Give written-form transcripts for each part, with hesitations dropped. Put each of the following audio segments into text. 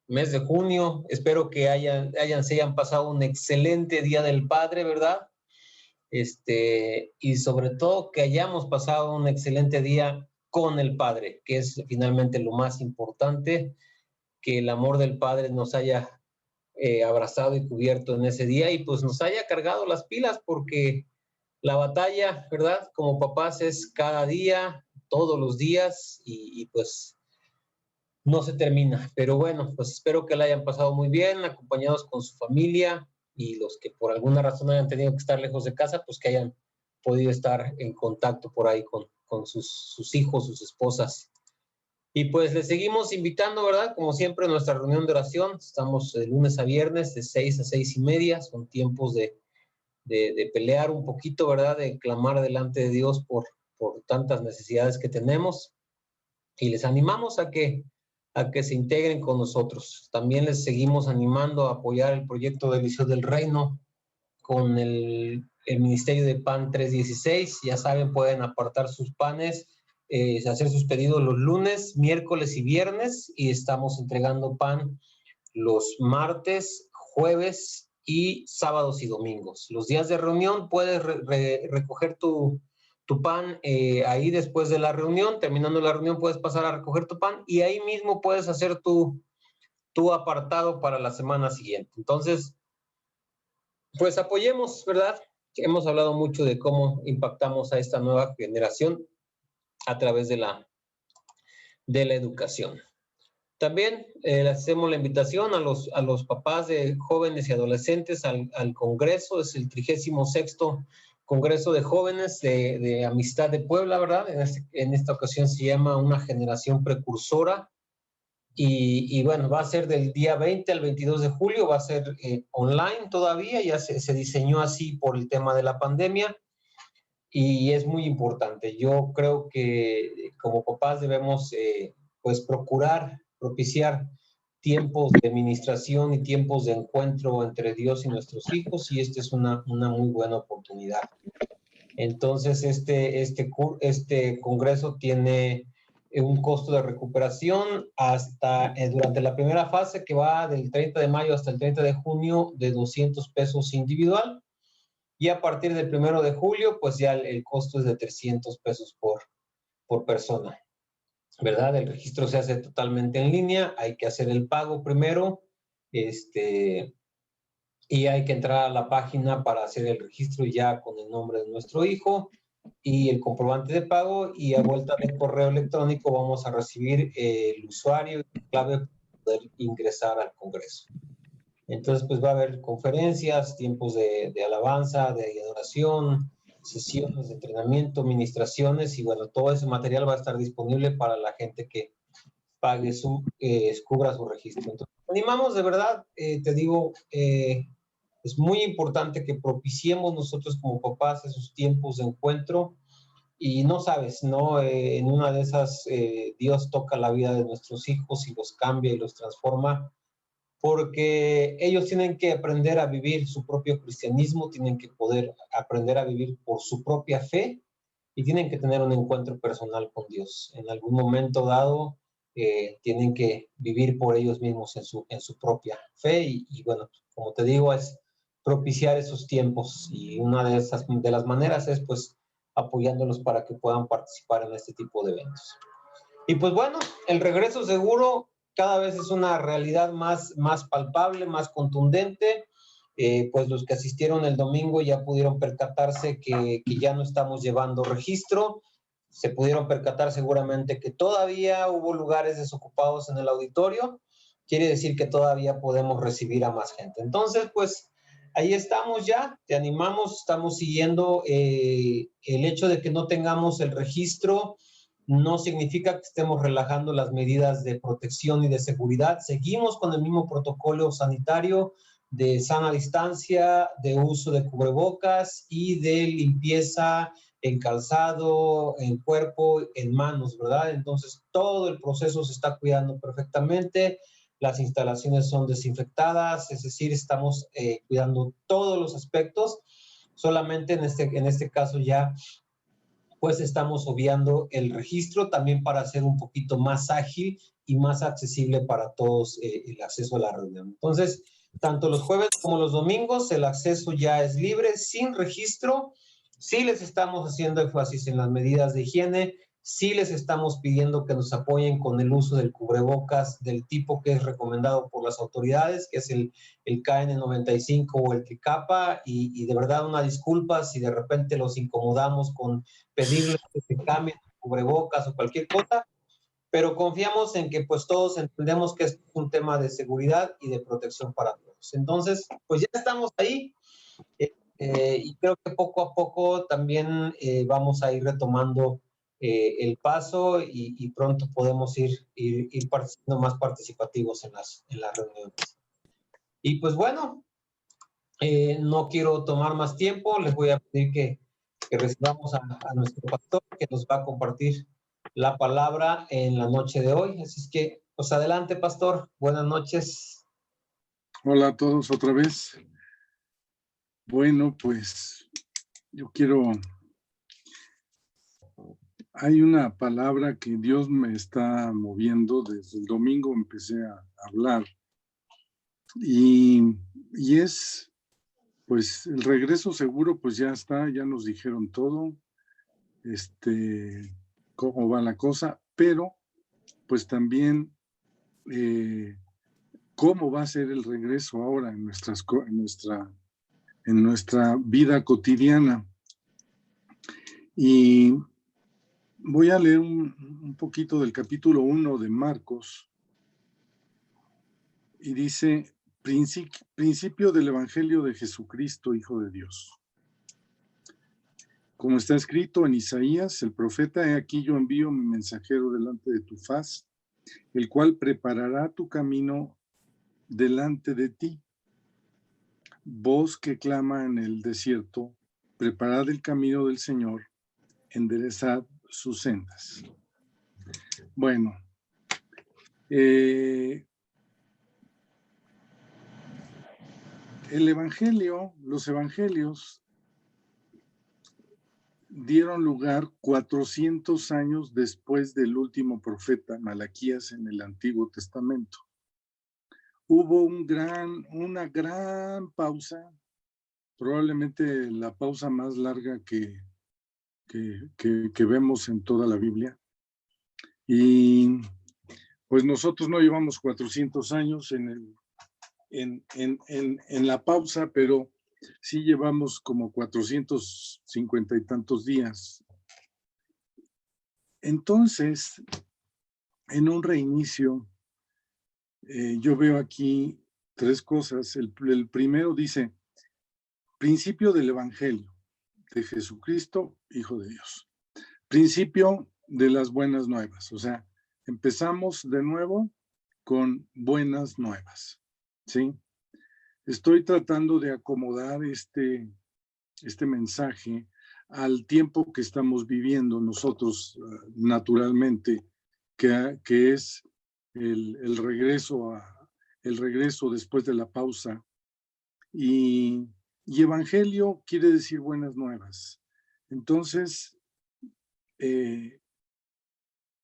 mes de junio. Espero que se hayan pasado un excelente Día del Padre, ¿verdad? Y sobre todo que hayamos pasado un excelente día con el Padre, que es finalmente lo más importante, que el amor del Padre nos haya abrazado y cubierto en ese día y pues nos haya cargado las pilas, porque la batalla, ¿verdad? Como papás es cada día, todos los días y pues no se termina. Pero bueno, pues espero que la hayan pasado muy bien, acompañados con su familia, y los que por alguna razón hayan tenido que estar lejos de casa, pues que hayan podido estar en contacto por ahí con sus hijos, sus esposas. Y pues les seguimos invitando, ¿verdad? Como siempre, en nuestra reunión de oración. Estamos de lunes a viernes, de 6 a 6:30. Son tiempos de pelear un poquito, ¿verdad? De clamar delante de Dios por tantas necesidades que tenemos. Y les animamos a que se integren con nosotros. También les seguimos animando a apoyar el proyecto de Visión del Reino con el Ministerio de Pan 316. Ya saben, pueden apartar sus panes, hacer sus pedidos los lunes, miércoles y viernes, y estamos entregando pan los martes, jueves y sábados y domingos. Los días de reunión puedes recoger tu pan ahí después de la reunión. Terminando la reunión puedes pasar a recoger tu pan y ahí mismo puedes hacer tu apartado para la semana siguiente. Entonces, pues apoyemos, ¿verdad? Hemos hablado mucho de cómo impactamos a esta nueva generación a través de la educación. También le hacemos la invitación a los papás de jóvenes y adolescentes al Congreso. Es el 36º Congreso de Jóvenes de Amistad de Puebla, ¿verdad? En esta ocasión se llama Una Generación Precursora. Y bueno, va a ser del día 20 al 22 de julio, va a ser online todavía, ya se diseñó así por el tema de la pandemia y es muy importante. Yo creo que como papás debemos pues propiciar tiempos de ministración y tiempos de encuentro entre Dios y nuestros hijos, y esta es una muy buena oportunidad. Entonces, este congreso tiene un costo de recuperación hasta durante la primera fase, que va del 30 de mayo hasta el 30 de junio, de $200 individual, y a partir del 1 de julio, pues ya el costo es de $300 por persona, ¿verdad? El registro se hace totalmente en línea, hay que hacer el pago primero, y hay que entrar a la página para hacer el registro ya con el nombre de nuestro hijo y el comprobante de pago, y a vuelta de correo electrónico vamos a recibir el usuario y clave para poder ingresar al Congreso. Entonces, pues va a haber conferencias, tiempos de alabanza, de adoración, sesiones de entrenamiento, ministraciones, y bueno, todo ese material va a estar disponible para la gente que pague cubra su registro. Entonces, animamos de verdad, te digo, es muy importante que propiciemos nosotros como papás esos tiempos de encuentro, y no sabes, ¿no? En una de esas Dios toca la vida de nuestros hijos y los cambia y los transforma, porque ellos tienen que aprender a vivir su propio cristianismo, tienen que poder aprender a vivir por su propia fe y tienen que tener un encuentro personal con Dios. En algún momento dado tienen que vivir por ellos mismos en su propia fe y bueno, como te digo, es propiciar esos tiempos, y una de las maneras es pues apoyándolos para que puedan participar en este tipo de eventos. Y pues bueno, el regreso seguro cada vez es una realidad más palpable, más contundente. Pues los que asistieron el domingo ya pudieron percatarse que ya no estamos llevando registro. Se pudieron percatar seguramente que todavía hubo lugares desocupados en el auditorio. Quiere decir que todavía podemos recibir a más gente. Entonces, pues ahí estamos ya, te animamos, estamos siguiendo el hecho de que no tengamos el registro. No significa que estemos relajando las medidas de protección y de seguridad. Seguimos con el mismo protocolo sanitario de sana distancia, de uso de cubrebocas y de limpieza en calzado, en cuerpo, en manos, ¿verdad? Entonces, todo el proceso se está cuidando perfectamente. Las instalaciones son desinfectadas, es decir, estamos cuidando todos los aspectos. Solamente en este caso ya pues estamos obviando el registro también para hacer un poquito más ágil y más accesible para todos el acceso a la reunión. Entonces, tanto los jueves como los domingos, el acceso ya es libre, sin registro. Sí les estamos haciendo énfasis en las medidas de higiene, sí les estamos pidiendo que nos apoyen con el uso del cubrebocas del tipo que es recomendado por las autoridades, que es el KN95 o el KECAPA, y de verdad una disculpa si de repente los incomodamos con pedirles que se cambien cubrebocas o cualquier cosa, pero confiamos en que pues todos entendemos que es un tema de seguridad y de protección para todos. Entonces, pues ya estamos ahí y creo que poco a poco también vamos a ir retomando el paso y pronto podemos ir siendo más participativos en las reuniones. Y pues bueno, no quiero tomar más tiempo, les voy a pedir que recibamos a nuestro pastor que nos va a compartir la palabra en la noche de hoy. Así es que, pues adelante, pastor. Buenas noches. Hola a todos otra vez. Bueno, pues yo quiero... Hay una palabra que Dios me está moviendo. Desde el domingo empecé a hablar. Y es, pues, el regreso seguro, pues ya está, ya nos dijeron todo, cómo va la cosa, pero pues también cómo va a ser el regreso ahora en nuestra vida cotidiana. Y voy a leer un poquito del capítulo 1 de Marcos, y dice: principio del Evangelio de Jesucristo, Hijo de Dios. Como está escrito en Isaías, el profeta: he aquí yo envío mi mensajero delante de tu faz, el cual preparará tu camino delante de ti. Voz que clama en el desierto: preparad el camino del Señor, enderezad sus sendas. Bueno, los evangelios dieron lugar 400 años después del último profeta, Malaquías, en el Antiguo Testamento. Hubo una gran pausa, probablemente la pausa más larga que vemos en toda la Biblia. Y pues nosotros no llevamos 400 años en la pausa, pero sí llevamos como 450 y tantos días. Entonces, en un reinicio, yo veo aquí tres cosas. El primero dice: principio del Evangelio de Jesucristo, Hijo de Dios. Principio de las buenas nuevas. O sea, empezamos de nuevo con buenas nuevas, ¿sí? Estoy tratando de acomodar este mensaje al tiempo que estamos viviendo nosotros naturalmente, que es el regreso después de la pausa. Y evangelio quiere decir buenas nuevas. Entonces,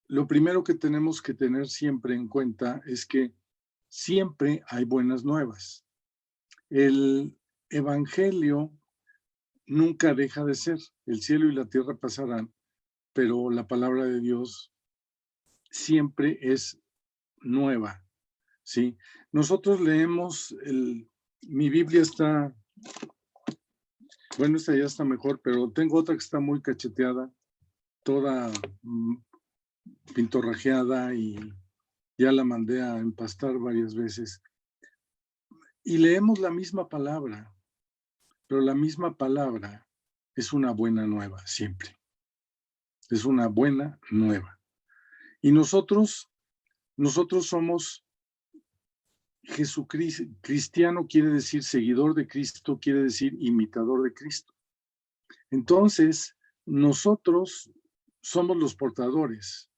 lo primero que tenemos que tener siempre en cuenta es que siempre hay buenas nuevas. El evangelio nunca deja de ser. El cielo y la tierra pasarán, pero la palabra de Dios siempre es nueva, ¿sí? Nosotros leemos, mi Biblia está, bueno, esta ya está mejor, pero tengo otra que está muy cacheteada, toda pintorrajeada, y ya la mandé a empastar varias veces. Y leemos la misma palabra, pero la misma palabra es una buena nueva siempre. Es una buena nueva. Y nosotros somos Jesucristo. Cristiano quiere decir seguidor de Cristo, quiere decir imitador de Cristo. Entonces, nosotros somos los portadores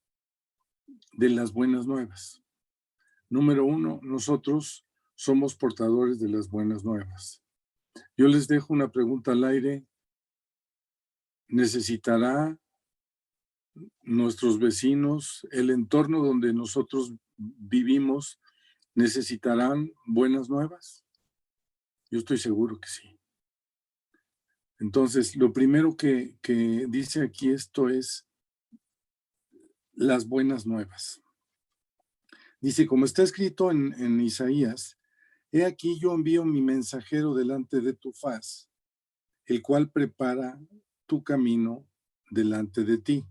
de las buenas nuevas. Número uno, nosotros somos portadores de las buenas nuevas. Yo les dejo una pregunta al aire. ¿Necesitará nuestros vecinos, el entorno donde nosotros vivimos, necesitarán buenas nuevas? Yo estoy seguro que sí. Entonces, lo primero que dice aquí esto es las buenas nuevas. Dice, como está escrito en Isaías, he aquí yo envío mi mensajero delante de tu faz, el cual prepara tu camino delante de ti.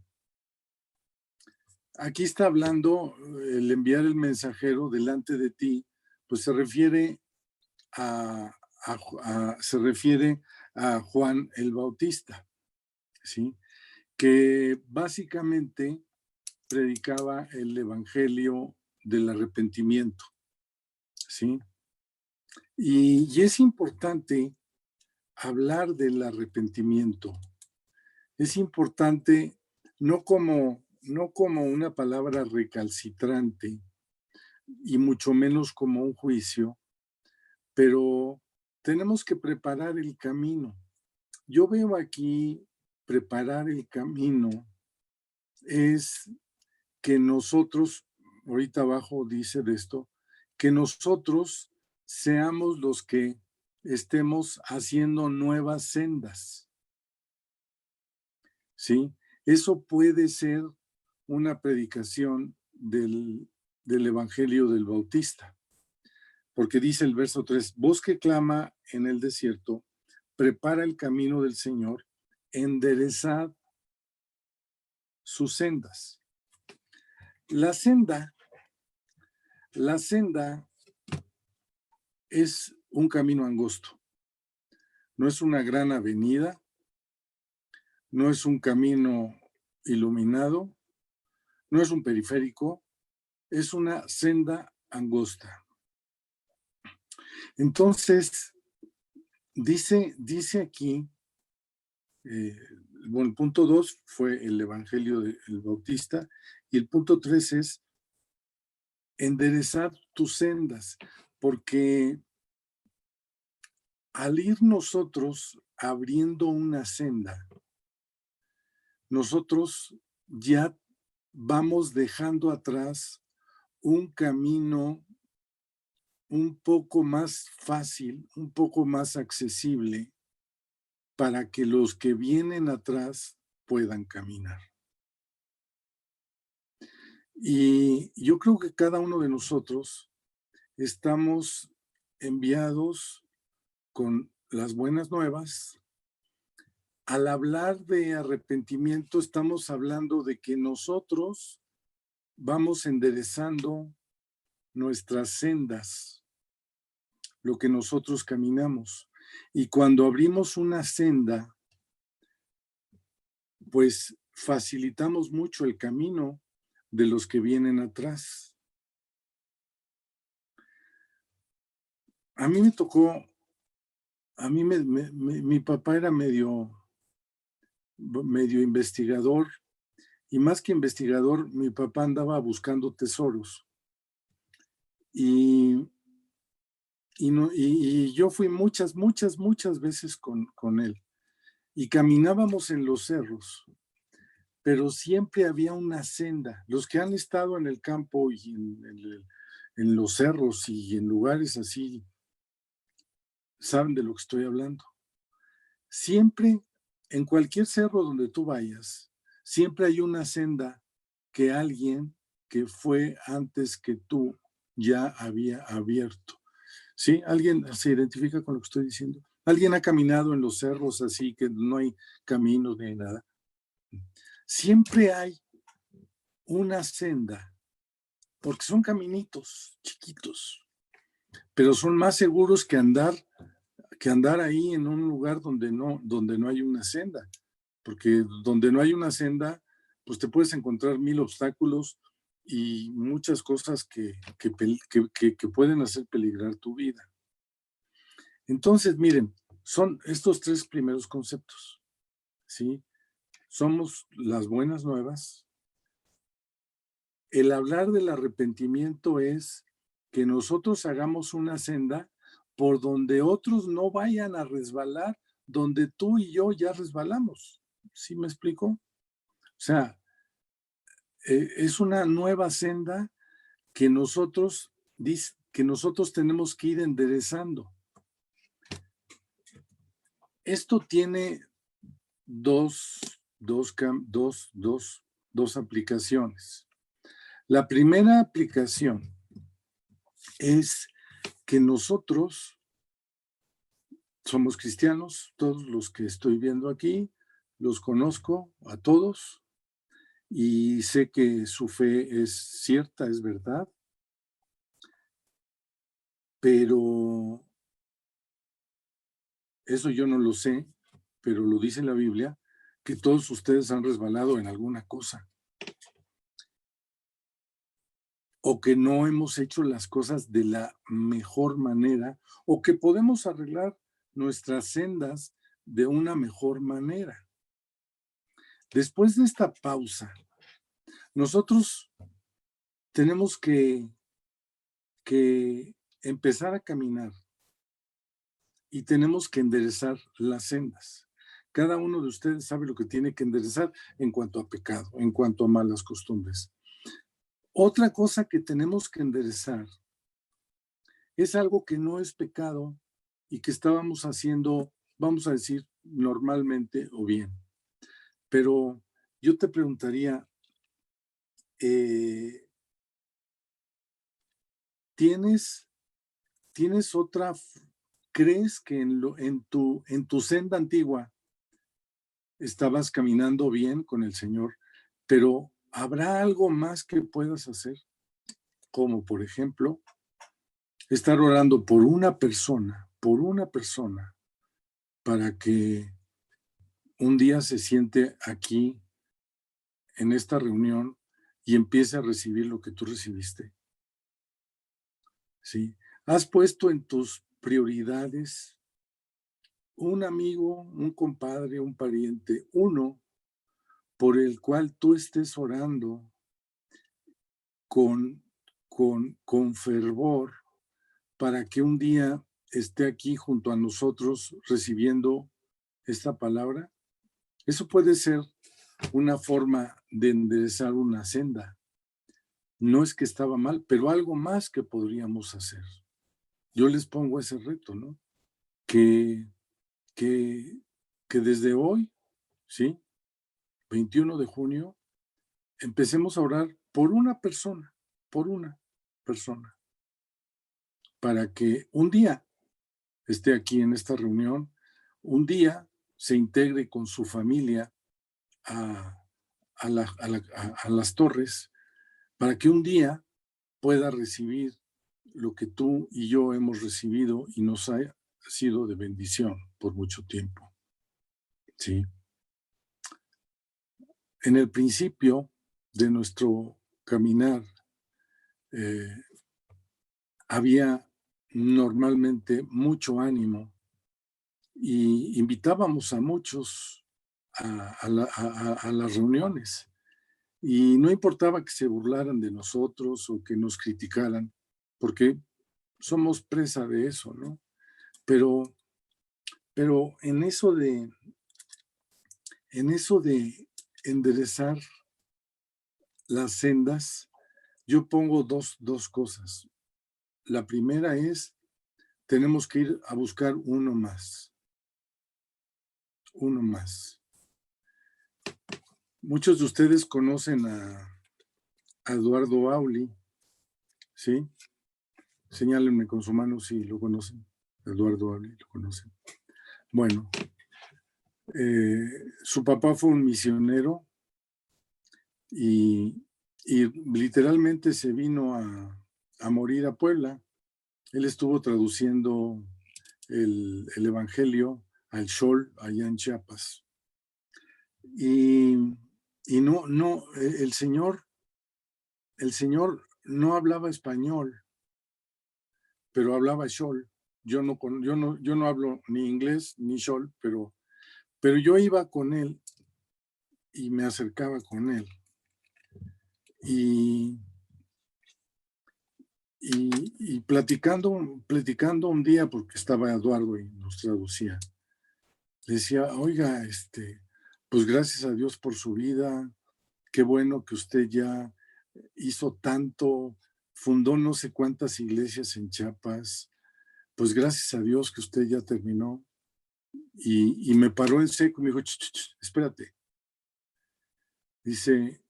Aquí está hablando el enviar el mensajero delante de ti, pues se refiere se refiere a Juan el Bautista, ¿sí? Que básicamente predicaba el evangelio del arrepentimiento, ¿sí? Y es importante hablar del arrepentimiento. Es importante no como una palabra recalcitrante y mucho menos como un juicio, pero tenemos que preparar el camino. Yo veo aquí preparar el camino es que nosotros, ahorita abajo dice de esto, que nosotros seamos los que estemos haciendo nuevas sendas, ¿sí? Eso puede ser una predicación del Evangelio del Bautista, porque dice el verso 3, voz que clama en el desierto, prepara el camino del Señor, enderezad sus sendas. La senda es un camino angosto. No es una gran avenida, no es un camino iluminado, no es un periférico, es una senda angosta. Entonces, dice aquí, bueno, el punto 2 fue el Evangelio del Bautista y el punto 3 es enderezar tus sendas, porque al ir nosotros abriendo una senda, nosotros ya vamos dejando atrás un camino un poco más fácil, un poco más accesible para que los que vienen atrás puedan caminar. Y yo creo que cada uno de nosotros estamos enviados con las buenas nuevas. Al hablar de arrepentimiento, estamos hablando de que nosotros vamos enderezando nuestras sendas, lo que nosotros caminamos. Y cuando abrimos una senda, pues facilitamos mucho el camino de los que vienen atrás. A mí me tocó, mi papá era medio investigador, y más que investigador, mi papá andaba buscando tesoros. Y yo fui muchas veces con él. Y caminábamos en los cerros, pero siempre había una senda. Los que han estado en el campo y en los cerros y en lugares así, saben de lo que estoy hablando. Siempre, en cualquier cerro donde tú vayas, siempre hay una senda que alguien que fue antes que tú ya había abierto. ¿Sí? ¿Alguien se identifica con lo que estoy diciendo? ¿Alguien ha caminado en los cerros así que no hay caminos ni nada? Siempre hay una senda, porque son caminitos chiquitos, pero son más seguros que andar ahí en un lugar donde no hay una senda, porque donde no hay una senda, pues te puedes encontrar 1000 obstáculos y muchas cosas que pueden hacer peligrar tu vida. Entonces, miren, son estos 3 primeros conceptos, ¿sí? Somos las buenas nuevas. El hablar del arrepentimiento es que nosotros hagamos una senda por donde otros no vayan a resbalar, donde tú y yo ya resbalamos. ¿Sí me explico? O sea, es una nueva senda que nosotros tenemos que ir enderezando. Esto tiene dos aplicaciones. La primera aplicación es que nosotros somos cristianos, todos los que estoy viendo aquí, los conozco a todos y sé que su fe es cierta, es verdad, pero eso yo no lo sé, pero lo dice la Biblia, que todos ustedes han resbalado en alguna cosa. O que no hemos hecho las cosas de la mejor manera, o que podemos arreglar nuestras sendas de una mejor manera. Después de esta pausa, nosotros tenemos que empezar a caminar y tenemos que enderezar las sendas. Cada uno de ustedes sabe lo que tiene que enderezar en cuanto a pecado, en cuanto a malas costumbres. Otra cosa que tenemos que enderezar es algo que no es pecado y que estábamos haciendo, vamos a decir, normalmente o bien. Pero yo te preguntaría, ¿tienes otra, crees que en tu senda antigua estabas caminando bien con el Señor, pero habrá algo más que puedas hacer? Como por ejemplo, estar orando por una persona, para que un día se siente aquí en esta reunión y empiece a recibir lo que tú recibiste. ¿Sí? ¿Has puesto en tus prioridades un amigo, un compadre, un pariente, uno por el cual tú estés orando con fervor para que un día esté aquí junto a nosotros recibiendo esta palabra? Eso puede ser una forma de enderezar una senda. No es que estaba mal, pero algo más que podríamos hacer. Yo les pongo ese reto, ¿no? Que desde hoy, ¿sí? 21 de junio, empecemos a orar por una persona, para que un día esté aquí en esta reunión, un día se integre con su familia a las torres, para que un día pueda recibir lo que tú y yo hemos recibido y nos ha sido de bendición por mucho tiempo. ¿Sí? En el principio de nuestro caminar, había normalmente mucho ánimo y invitábamos a muchos a las reuniones. Y no importaba que se burlaran de nosotros o que nos criticaran, porque somos presa de eso, ¿no? Pero en eso de enderezar las sendas, yo pongo dos cosas. La primera es, tenemos que ir a buscar uno más. Muchos de ustedes conocen a Eduardo Auli, ¿sí? Señálenme con su mano si lo conocen. Eduardo Auli, ¿lo conocen? Bueno, su papá fue un misionero y literalmente se vino a morir a Puebla. Él estuvo traduciendo el Evangelio al Xol, allá en Chiapas. Y no, el Señor no hablaba español, pero hablaba Xol. Yo no hablo ni inglés ni Xol, pero yo iba con él y me acercaba con él. Y platicando un día, porque estaba Eduardo y nos traducía, le decía, oiga, pues gracias a Dios por su vida, qué bueno que usted ya hizo tanto, fundó no sé cuántas iglesias en Chiapas. Pues gracias a Dios que usted ya terminó. Y me paró en seco y me dijo, espérate. Dice,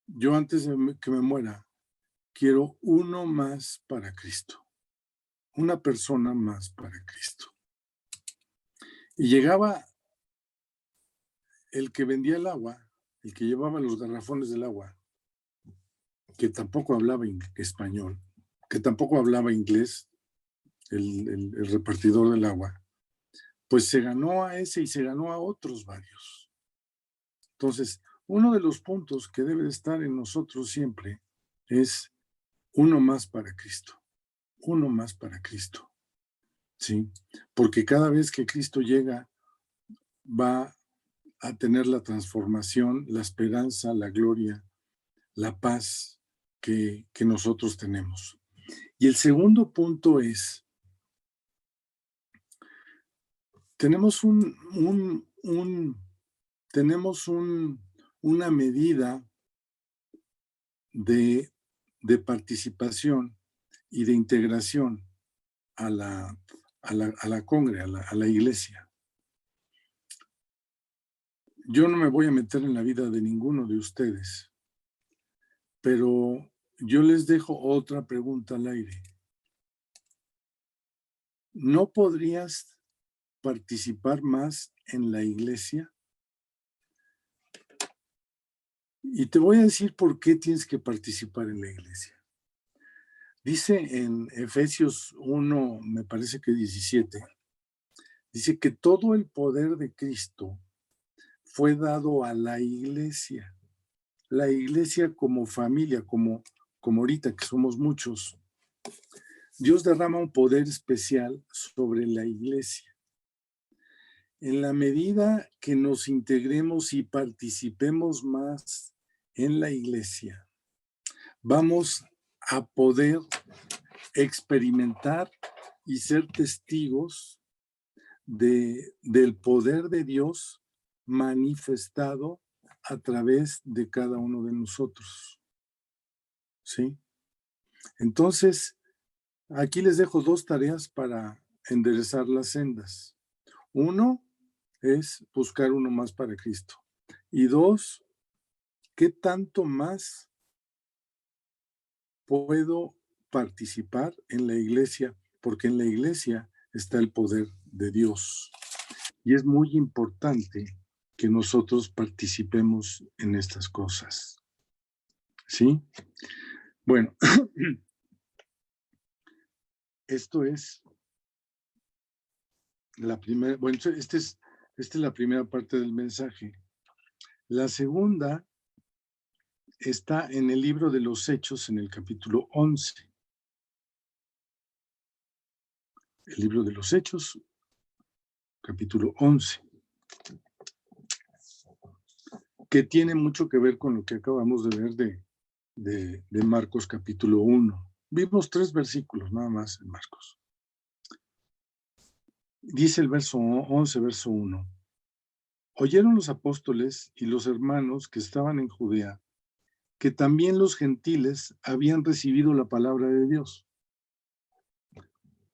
yo antes de que me muera, quiero uno más para Cristo. Una persona más para Cristo. Y llegaba el que vendía el agua, el que llevaba los garrafones del agua, que tampoco hablaba español, que tampoco hablaba inglés, el repartidor del agua, pues se ganó a ese y se ganó a otros varios. Entonces, uno de los puntos que debe estar en nosotros siempre es uno más para Cristo, uno más para Cristo, ¿sí? Porque cada vez que Cristo llega, va a tener la transformación, la esperanza, la gloria, la paz que nosotros tenemos. Y el segundo punto es, tenemos una medida de participación y de integración a la congre, a la iglesia. Yo no me voy a meter en la vida de ninguno de ustedes, pero yo les dejo otra pregunta al aire. ¿No podrías participar más en la iglesia? Y te voy a decir por qué tienes que participar en la iglesia. Dice en Efesios 1, me parece que 17, dice que todo el poder de Cristo fue dado a la iglesia. La iglesia como familia, como ahorita que somos muchos. Dios derrama un poder especial sobre la iglesia. En la medida que nos integremos y participemos más en la iglesia, vamos a poder experimentar y ser testigos del poder de Dios manifestado a través de cada uno de nosotros. ¿Sí? Entonces, aquí les dejo dos tareas para enderezar las sendas. Uno es buscar uno más para Cristo. Y dos, ¿qué tanto más puedo participar en la iglesia? Porque en la iglesia está el poder de Dios. Y es muy importante que nosotros participemos en estas cosas. ¿Sí? Bueno, esto es la primera, bueno, esta es la primera parte del mensaje. La segunda está en el libro de los Hechos, en el capítulo 11. El libro de los Hechos, capítulo 11. Que tiene mucho que ver con lo que acabamos de ver de Marcos capítulo 1. Vimos 3 versículos nada más en Marcos. Dice el verso 11, verso 1. Oyeron los apóstoles y los hermanos que estaban en Judea que también los gentiles habían recibido la palabra de Dios.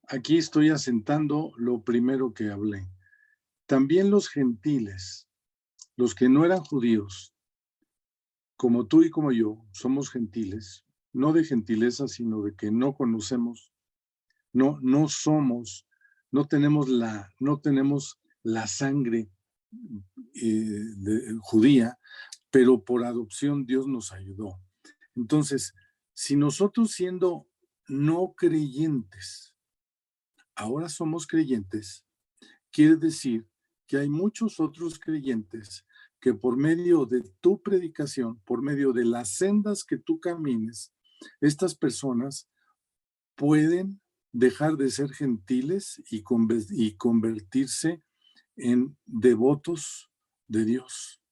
Aquí estoy asentando lo primero que hablé. También los gentiles, los que no eran judíos, como tú y como yo, somos gentiles, no de gentileza, sino de que no conocemos, no tenemos la sangre judía, pero por adopción Dios nos ayudó. Entonces, si nosotros siendo no creyentes, ahora somos creyentes, quiere decir que hay muchos otros creyentes que por medio de tu predicación, por medio de las sendas que tú camines, estas personas pueden dejar de ser gentiles y convertirse en devotos de Dios,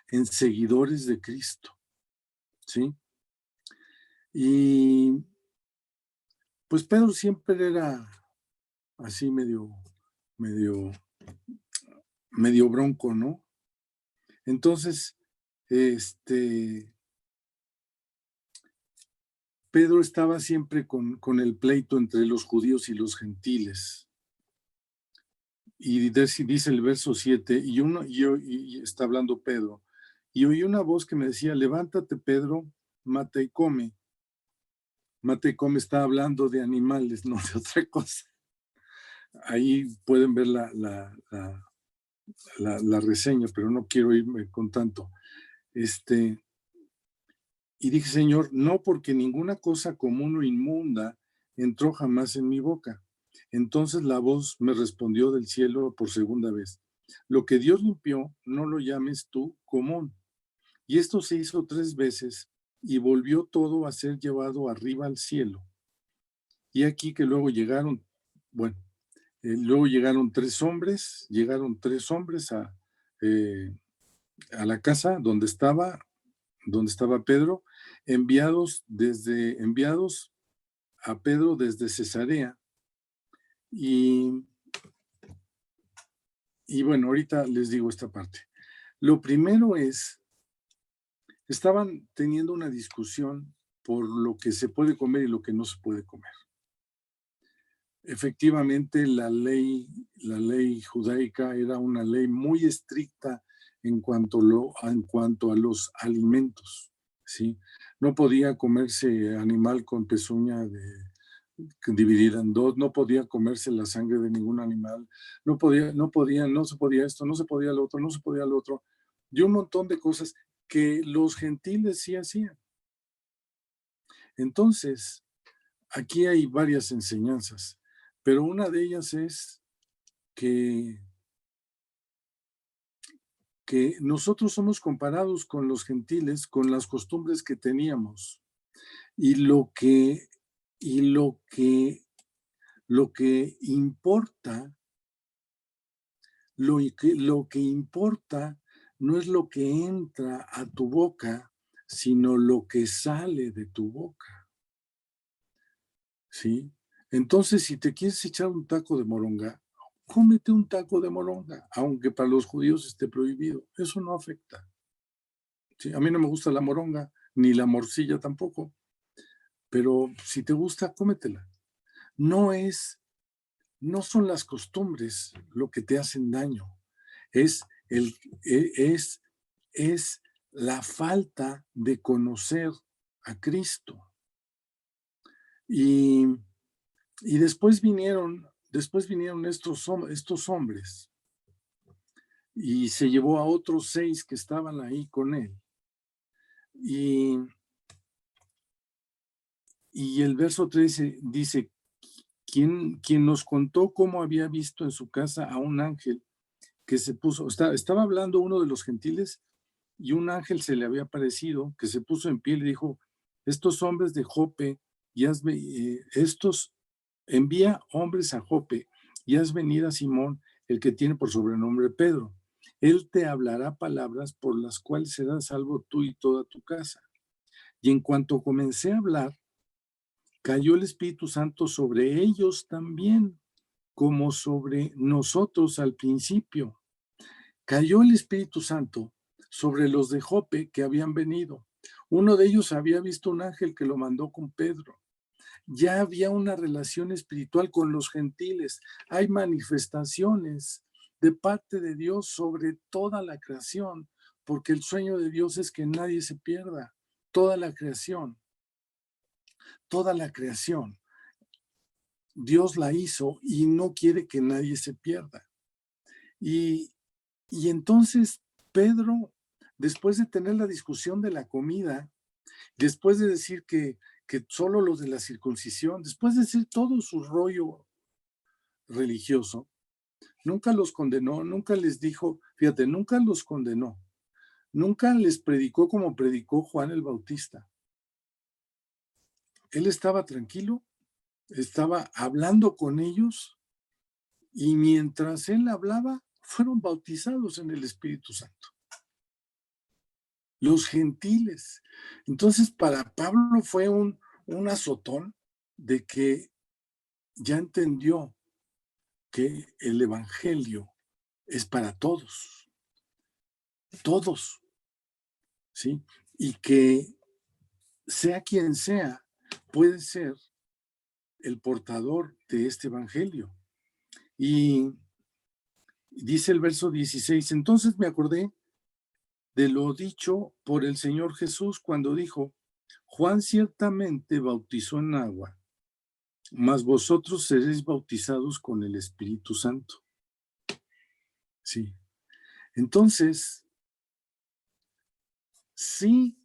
en seguidores de Cristo, ¿sí? Y pues Pedro siempre era así medio bronco, ¿no? Entonces, Pedro estaba siempre con el pleito entre los judíos y los gentiles. Y dice el verso 7, y está hablando Pedro, y oí una voz que me decía, levántate Pedro, mata y come. Mata y come está hablando de animales, no de otra cosa. Ahí pueden ver la reseña, pero no quiero irme con tanto. Y dije, Señor, no, porque ninguna cosa común o inmunda entró jamás en mi boca. Entonces la voz me respondió del cielo por segunda vez. Lo que Dios limpió, no lo llames tú común. Y esto se hizo 3 veces y volvió todo a ser llevado arriba al cielo. Y aquí que luego llegaron, luego llegaron 3 hombres, a la casa donde estaba Pedro, enviados a Pedro desde Cesarea. Y bueno, ahorita les digo esta parte. Lo primero es, estaban teniendo una discusión por lo que se puede comer y lo que no se puede comer. Efectivamente, la ley judaica era una ley muy estricta en cuanto a los alimentos, ¿sí? No podía comerse animal con pezuña dividida en 2, no podía comerse la sangre de ningún animal, no se podía esto, no se podía lo otro, no se podía lo otro, y un montón de cosas que los gentiles sí hacían. Entonces, aquí hay varias enseñanzas, pero una de ellas es que nosotros somos comparados con los gentiles, con las costumbres que teníamos, y lo que importa, lo que importa no es lo que entra a tu boca, sino lo que sale de tu boca. ¿Sí? Entonces, si te quieres echar un taco de moronga, cómete un taco de moronga, aunque para los judíos esté prohibido. Eso no afecta. ¿Sí? A mí no me gusta la moronga, ni la morcilla tampoco, pero si te gusta, cómetela. No son las costumbres lo que te hacen daño, es la falta de conocer a Cristo. Y después vinieron estos hombres y se llevó a otros 6 que estaban ahí con él. Y el verso 13 dice, quien nos contó cómo había visto en su casa a un ángel que se puso, estaba hablando uno de los gentiles y un ángel se le había aparecido, que se puso en pie y le dijo, estos hombres de Jope, envía hombres a Jope y haz venir a Simón, el que tiene por sobrenombre Pedro. Él te hablará palabras por las cuales serás salvo tú y toda tu casa. Y en cuanto comencé a hablar, cayó el Espíritu Santo sobre ellos también, como sobre nosotros al principio. Cayó el Espíritu Santo sobre los de Jope que habían venido. Uno de ellos había visto un ángel que lo mandó con Pedro. Ya había una relación espiritual con los gentiles. Hay manifestaciones de parte de Dios sobre toda la creación, porque el sueño de Dios es que nadie se pierda. Toda la creación, Dios la hizo y no quiere que nadie se pierda. Y entonces Pedro, después de tener la discusión de la comida, después de decir que solo los de la circuncisión, después de decir todo su rollo religioso, nunca los condenó, nunca les dijo, fíjate, nunca los condenó, nunca les predicó como predicó Juan el Bautista. Él estaba tranquilo, estaba hablando con ellos y mientras él hablaba, fueron bautizados en el Espíritu Santo. Los gentiles. Entonces, para Pablo fue un azotón de que ya entendió que el evangelio es para todos. Todos. ¿sí? Y que sea quien sea, puede ser el portador de este evangelio. Y dice el verso 16, entonces me acordé de lo dicho por el Señor Jesús cuando dijo, Juan ciertamente bautizó en agua, mas vosotros seréis bautizados con el Espíritu Santo. Sí. Entonces, sí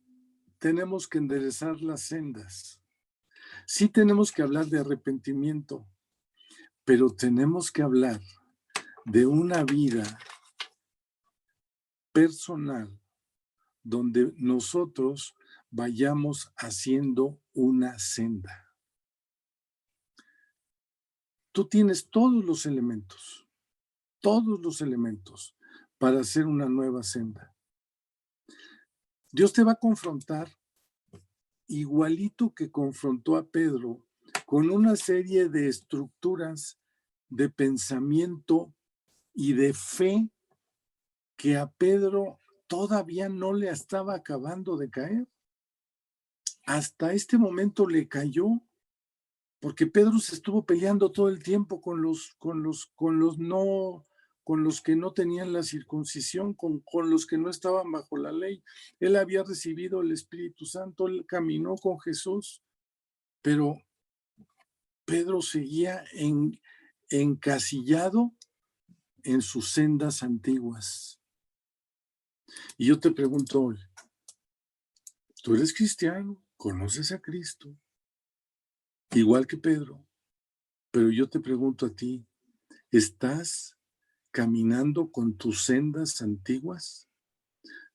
tenemos que enderezar las sendas, sí tenemos que hablar de arrepentimiento, pero tenemos que hablar de una vida personal donde nosotros vayamos haciendo una senda. Tú tienes todos los elementos para hacer una nueva senda. Dios te va a confrontar igualito que confrontó a Pedro con una serie de estructuras de pensamiento y de fe que a Pedro todavía no le estaba acabando de caer. Hasta este momento le cayó, porque Pedro se estuvo peleando todo el tiempo con los que no tenían la circuncisión, con los que no estaban bajo la ley. Él había recibido el Espíritu Santo, él caminó con Jesús, pero Pedro seguía encasillado en sus sendas antiguas. Y yo te pregunto hoy, tú eres cristiano, conoces a Cristo, igual que Pedro, pero yo te pregunto a ti, ¿estás caminando con tus sendas antiguas?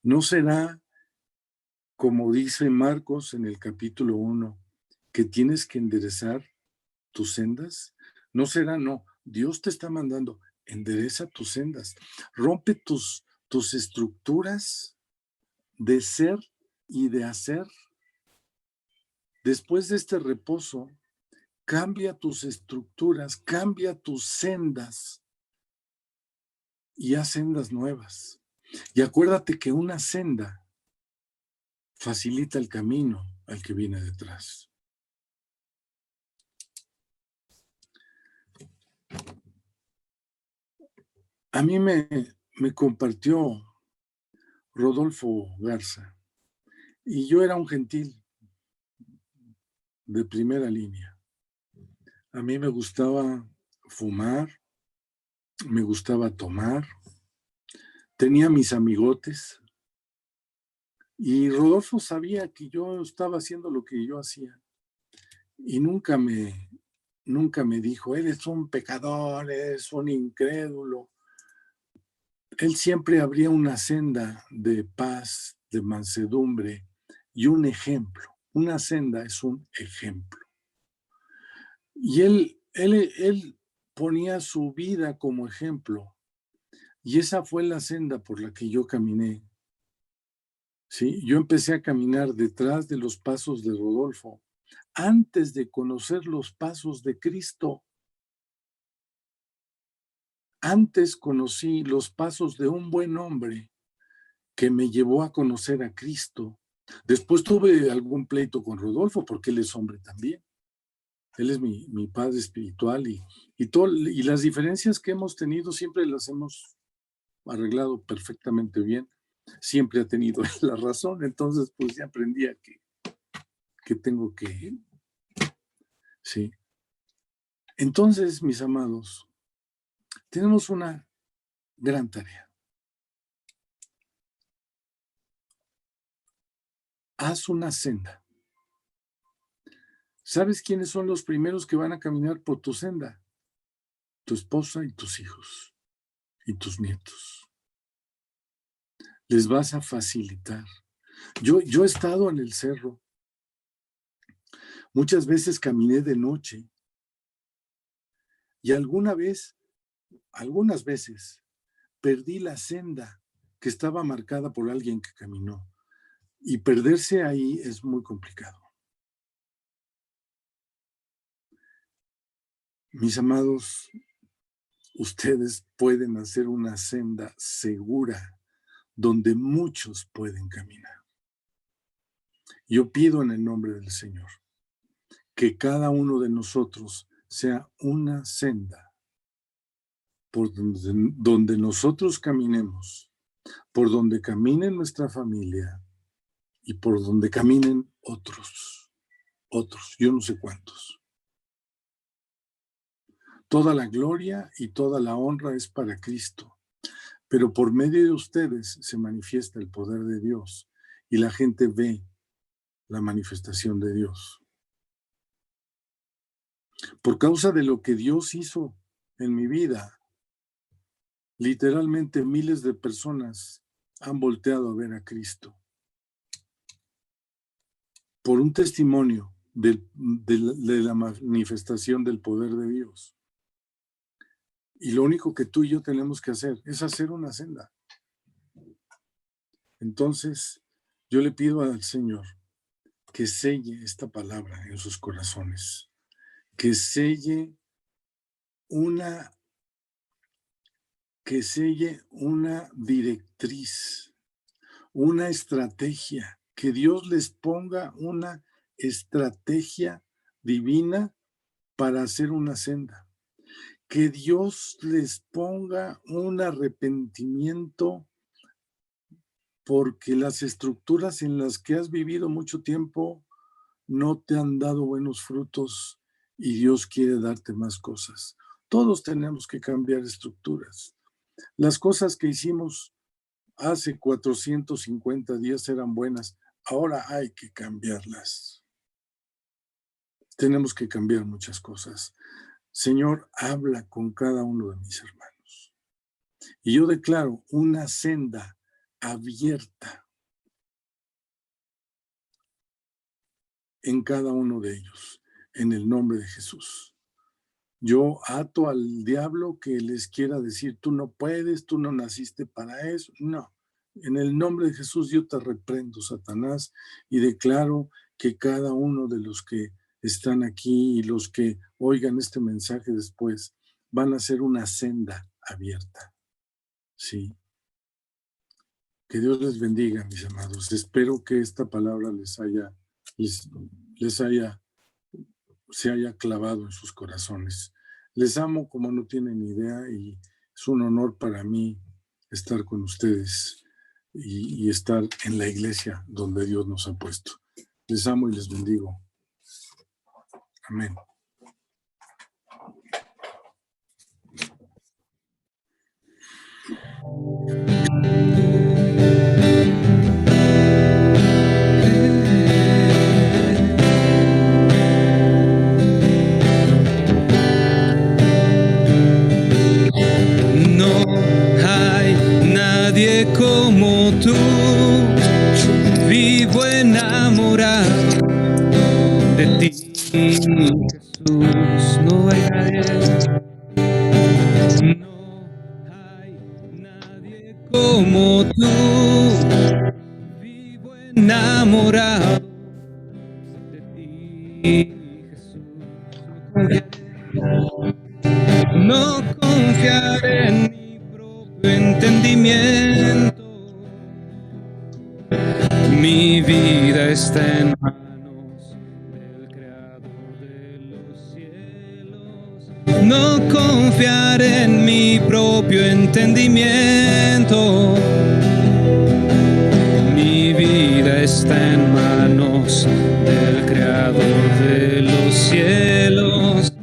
¿No será, como dice Marcos en el capítulo 1, que tienes que enderezar tus sendas? No será, no. Dios te está mandando, endereza tus sendas, rompe tus estructuras de ser y de hacer. Después de este reposo, cambia tus estructuras, cambia tus sendas y haz sendas nuevas. Y acuérdate que una senda facilita el camino al que viene detrás. A mí me compartió Rodolfo Garza y yo era un gentil de primera línea. A mí me gustaba fumar, me gustaba tomar, tenía mis amigotes y Rodolfo sabía que yo estaba haciendo lo que yo hacía y nunca me dijo, eres un pecador, eres un incrédulo. Él siempre abría una senda de paz, de mansedumbre y un ejemplo. Una senda es un ejemplo. Y él ponía su vida como ejemplo. Y esa fue la senda por la que yo caminé. ¿Sí? Yo empecé a caminar detrás de los pasos de Rodolfo, antes de conocer los pasos de Cristo. Antes conocí los pasos de un buen hombre que me llevó a conocer a Cristo. Después tuve algún pleito con Rodolfo porque él es hombre también. Él es mi padre espiritual y las diferencias que hemos tenido siempre las hemos arreglado perfectamente bien. Siempre ha tenido la razón, entonces pues ya aprendí a que tengo que... Sí. Entonces, mis amados, tenemos una gran tarea. Haz una senda. ¿Sabes quiénes son los primeros que van a caminar por tu senda? Tu esposa y tus hijos y tus nietos. Les vas a facilitar. Yo he estado en el cerro. Muchas veces caminé de noche y algunas veces, perdí la senda que estaba marcada por alguien que caminó. Y perderse ahí es muy complicado. Mis amados, ustedes pueden hacer una senda segura donde muchos pueden caminar. Yo pido en el nombre del Señor que cada uno de nosotros sea una senda por donde nosotros caminemos, por donde camine nuestra familia y por donde caminen otros, yo no sé cuántos. Toda la gloria y toda la honra es para Cristo, pero por medio de ustedes se manifiesta el poder de Dios y la gente ve la manifestación de Dios. Por causa de lo que Dios hizo en mi vida, literalmente miles de personas han volteado a ver a Cristo. Por un testimonio de la manifestación del poder de Dios. Y lo único que tú y yo tenemos que hacer es hacer una senda. Entonces, yo le pido al Señor que selle esta palabra en sus corazones, que selle una directriz, una estrategia, que Dios les ponga una estrategia divina para hacer una senda, que Dios les ponga un arrepentimiento porque las estructuras en las que has vivido mucho tiempo no te han dado buenos frutos y Dios quiere darte más cosas. Todos tenemos que cambiar estructuras. Las cosas que hicimos hace 450 días eran buenas, ahora hay que cambiarlas. Tenemos que cambiar muchas cosas. Señor, habla con cada uno de mis hermanos. Y yo declaro una senda abierta en cada uno de ellos, en el nombre de Jesús. Yo ato al diablo que les quiera decir, tú no puedes, tú no naciste para eso. No, en el nombre de Jesús yo te reprendo, Satanás, y declaro que cada uno de los que están aquí y los que oigan este mensaje después van a ser una senda abierta. Sí. Que Dios les bendiga, mis amados. Espero que esta palabra se haya clavado en sus corazones. Les amo como no tienen idea y es un honor para mí estar con ustedes y estar en la iglesia donde Dios nos ha puesto. Les amo y les bendigo. Amén. Como tú, vivo enamorado de ti, Jesús. No hay nadie como tú, vivo enamorado de ti, Jesús. No confiaré en mi propio entendimiento. Mi vida está en manos del Creador de los cielos. No confiaré en mi propio entendimiento. Mi vida está en manos del Creador de los cielos.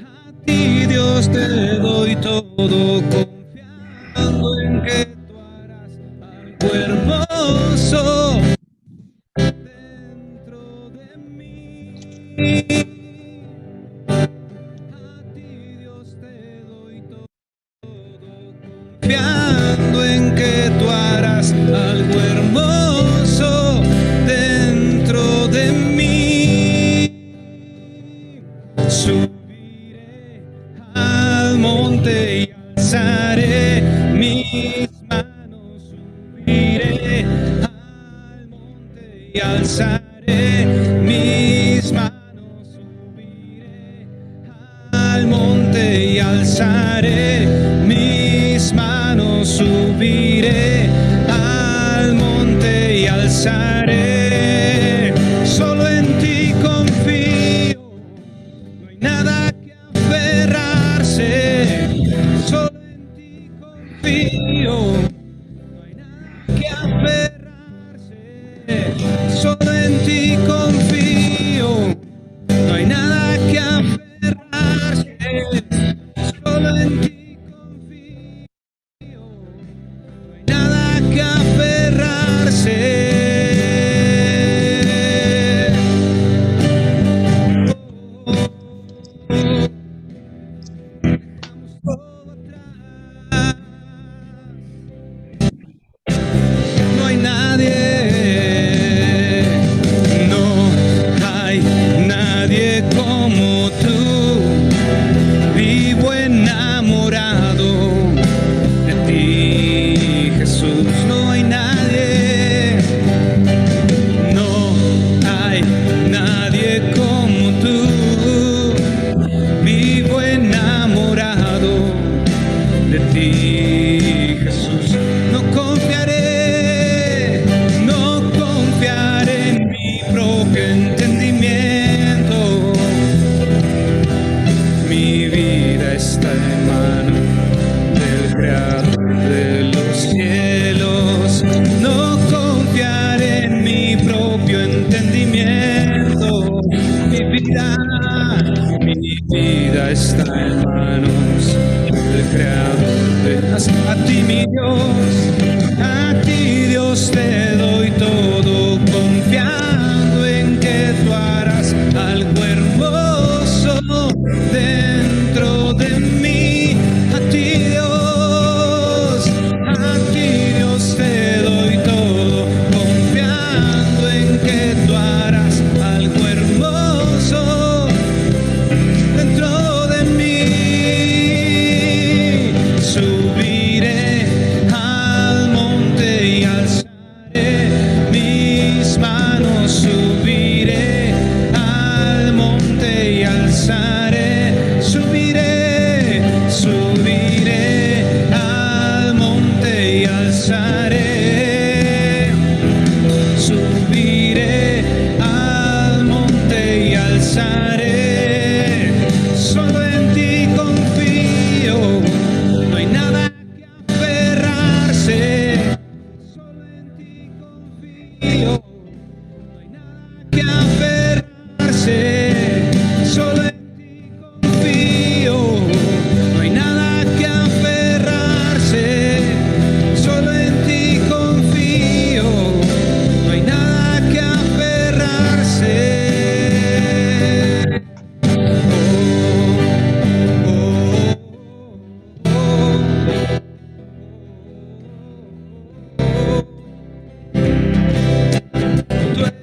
A ti, Dios, te doy todo, confiando en que tú harás algo hermoso dentro de mí. A ti, Dios, te doy todo, confiando en que tú harás algo hermoso dentro de mí. Subiré al monte y alzaré mis manos. Subiré al monte y alzaré mis manos. Subiré al monte y alzaré mis manos. Subiré al monte y alzaré. mi vida está en manos del Creador de los cielos. No confiaré en mi propio entendimiento. Mi vida está en manos del Creador de las cielos. A ti, mi Dios, a ti, Dios, te doy todo, confiando en que tú harás algo hermoso dentro de mí. A ti, Dios, te doy todo, confiando en que tú harás algo hermoso dentro de mí. Subiré al monte y alzaré mis manos. Subiré al monte y alzaré. Subiré al monte y alzaré. Subiré al monte y alzaré. Solo en ti confío, no hay nada que aferrarse. Solo en ti confío, no hay nada que aferrarse. Solo en ti confío, no hay nada que aferrarse. Solo en ti confío, no hay nada que aferrarse. Tú eres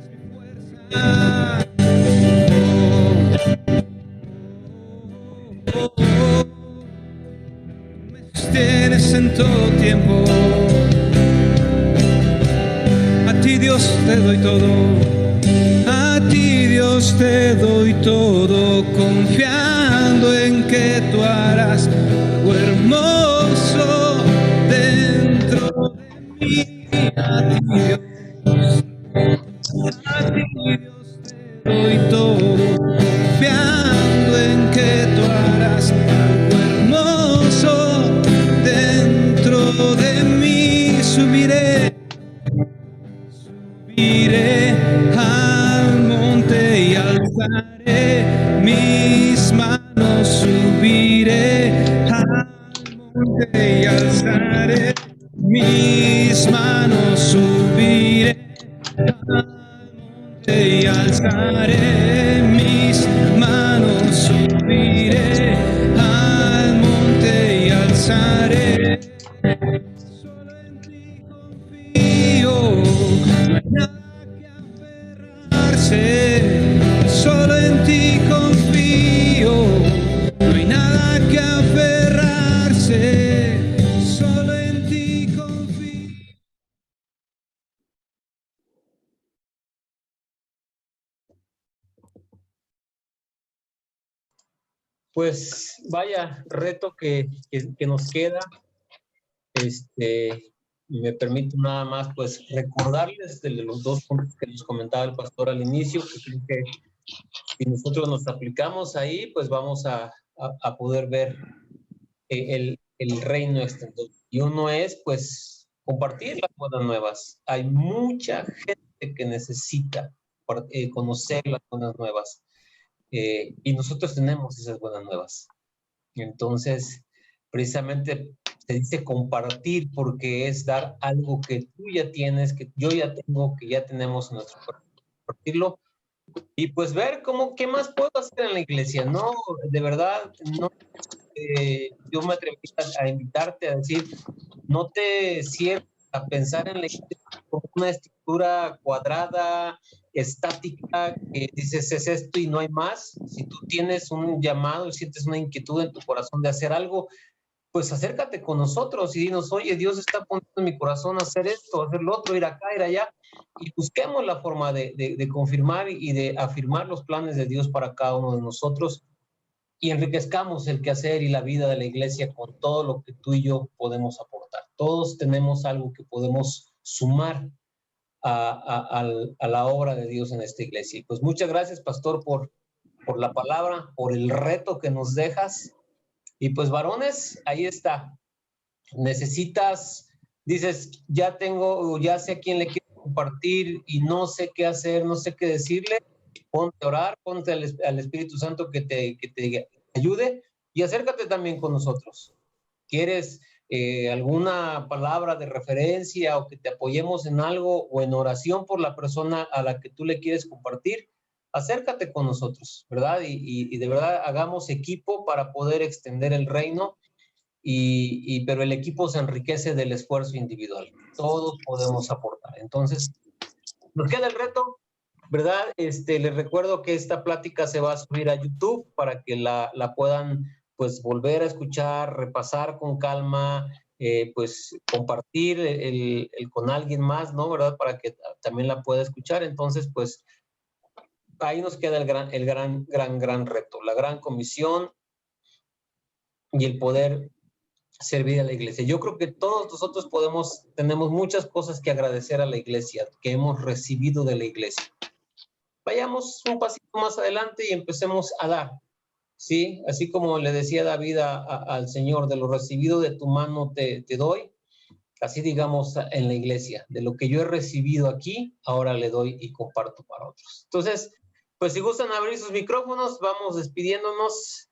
mi fuerza. Me sostienes en todo tiempo. A ti, Dios, te doy todo. A ti, Dios, te doy todo, confiando en que tú harás algo hermoso dentro de mí. A ti, Dios, te doy todo, confiando en que tú harás algo hermoso dentro de mí. Subiré al monte y alzaré mis manos. Subiré al monte y alzaré mis manos. Subiré al monte y alzaré mis manos. Subiré al monte y alzaré. Solo en ti confío, no hay nada que aferrarse. Solo en ti confío, no hay nada que aferrarse. Solo en ti confío. Pues vaya reto que nos queda. Me permito nada más pues recordarles de los dos puntos que nos comentaba el pastor al inicio, que creo que si nosotros nos aplicamos ahí, pues vamos a poder ver el reino extendido. Y uno es pues compartir las buenas nuevas. Hay mucha gente que necesita conocer las buenas nuevas. Y nosotros tenemos esas buenas nuevas. Entonces, precisamente se dice compartir porque es dar algo que tú ya tienes, que yo ya tengo, que ya tenemos en nuestro corazón. Compartirlo y pues ver qué más puedo hacer en la iglesia. No, de verdad, no. Yo me atreví a invitarte a decir, no te cierres a pensar en la iglesia como una estructura cuadrada, estática, que dices es esto y no hay más. Si tú tienes un llamado y sientes una inquietud en tu corazón de hacer algo, pues acércate con nosotros y dinos, oye, Dios está poniendo en mi corazón hacer esto, hacer lo otro, ir acá, ir allá, y busquemos la forma de confirmar y de afirmar los planes de Dios para cada uno de nosotros y enriquezcamos el quehacer y la vida de la iglesia con todo lo que tú y yo podemos aportar. Todos tenemos algo que podemos sumar a la obra de Dios en esta iglesia. Y pues muchas gracias, pastor, por por la palabra, por el reto que nos dejas. Y pues varones, ahí está. Necesitas, dices, ya sé a quién le quiero compartir y no sé qué hacer, no sé qué decirle. Ponte a orar, ponte al Espíritu Santo que te ayude y acércate también con nosotros. ¿Quieres alguna palabra de referencia o que te apoyemos en algo o en oración por la persona a la que tú le quieres compartir? Acércate con nosotros, ¿verdad? Y de verdad hagamos equipo para poder extender el reino, pero el equipo se enriquece del esfuerzo individual. Todos podemos aportar. Entonces, nos queda el reto, ¿verdad? Les recuerdo que esta plática se va a subir a YouTube para que la puedan pues volver a escuchar, repasar con calma, pues compartir con alguien más, ¿no? ¿Verdad? Para que también la pueda escuchar. Entonces, pues ahí nos queda el gran reto, la gran comisión y el poder servir a la iglesia. Yo creo que todos nosotros tenemos muchas cosas que agradecer a la iglesia, que hemos recibido de la iglesia. Vayamos un pasito más adelante y empecemos a dar, ¿sí? Así como le decía David al Señor, de lo recibido de tu mano te doy, así digamos en la iglesia, de lo que yo he recibido aquí, ahora le doy y comparto para otros. Entonces, pues si gustan abrir sus micrófonos, vamos despidiéndonos.